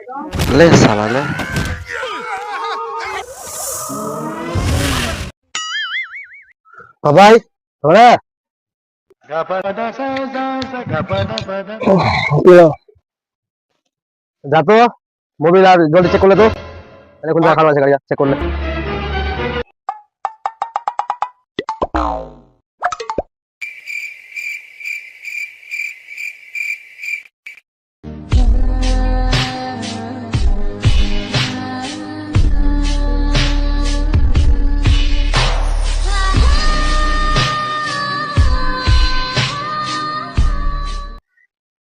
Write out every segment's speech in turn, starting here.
ले साला ले। ভাই তোরা যা তো মোবিল আর জলদি চেক করলে তো এখন যা খারাপ আছে গাড়ি চেক করলে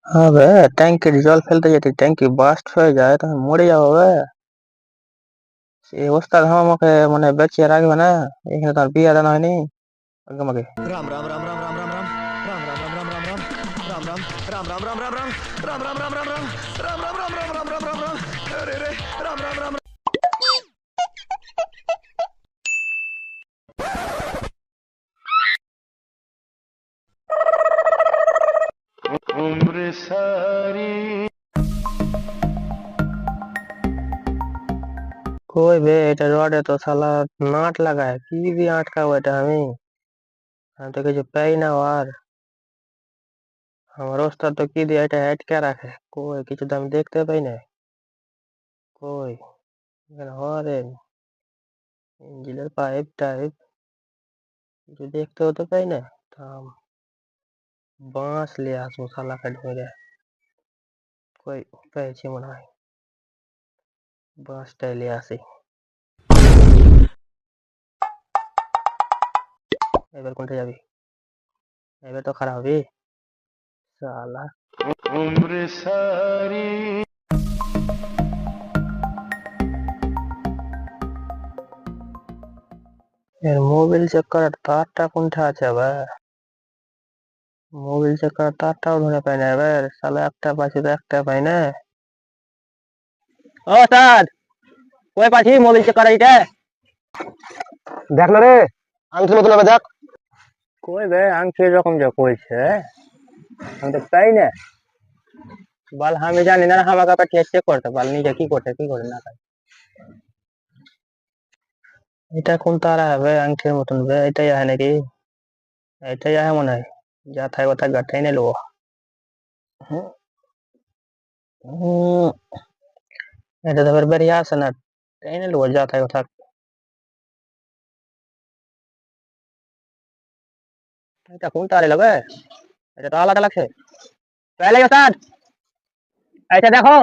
হবে ট্যাঙ্কির জল ফেলতে যেতে ট্যাঙ্কি বাস্ট হয়ে যায় তখন মরে যাবো বে। এই অবস্থা আমাকে মানে বেঁচিয়ে রাখবে না। এখানে তার বিয়ে দেওয়া হয়নি আমাকে। কই বে এটা রডে তো শালা নাট লাগায় কি দিয়ে আটকাবো এটা আমি তো কিছু পাই না আর আমার ওস্তাদ তো কি দিয়ে এটা আটকে রাখে কই কিছু তো আমি দেখতে পাই না। কই এখানে হরেন ইঞ্জিনের পাইপ টাইপ কিছু দেখতেও তো পাই না। থাম বাঁশ লিয়ে আসবো শালাকে ধরে। কই পেয়েছি মনে হয় বাঁশটাই লিয়ে আসি। এবার কোনটা যাবি? এবার তো খারাপ হবি শালা। এর মোবিল চেক করার তারটা কোনটা আছে আবার? মোবিল চেক করার তারটাও ধরে পাই না এবার শালা একটা পাচ্ছি তো একটা পাই না। ও স্যার কই পাচ্ছি মোবিল চেক করা এটা? দেখ না রে আংটির মতন হবে দেখ কই বে আংটি এরকম যে কইছে আমি তো পাই না। বল আমি জানি না আমাকে পাঠিয়ে চেক করতে বল নিজে কি করে না পাই। এটা কোন তারা হবে আংটির মতন বে এটাই হয় নাকি? এটাই হয় মনে হয় যা থাকে ওটা গাঠাই নিলো। এটা তো বেরিয়ে আসে না টেনে নেবো যা থাকে থাক। এটা কোন তারে লাগবে? এটা তো আলাদা লাগছে। তাহলে স্যার এটা দেখো